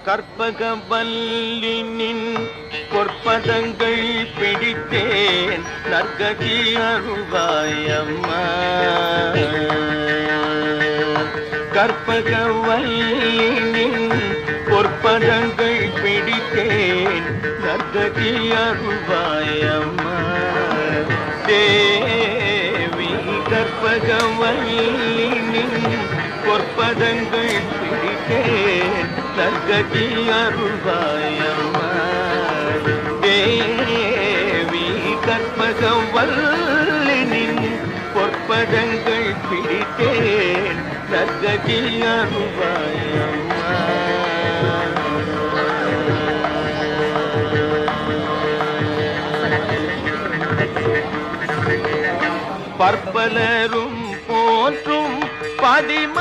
கற்பகவல்லினின் பொற்பதங்கள் பிடித்தேன் நற்கதி அருள்வாயம்மா. கற்பகவல்லினின் பொற்பதங்கள் பிடித்தேன் நற்கதி அருள்வாயம்மா. தேவி கற்பகவல்லினின் பொற்பதங்கள் பிடித்தேன் நற்கதி அருள்வாயம்மா. தேவி கற்பகவல்லினின் பொற்பதங்கள் பிடித்தேன் நற்கதி அருள்வாயம்மா. பற்பலரும் போற்றும் பதிமயிலாபுரியும்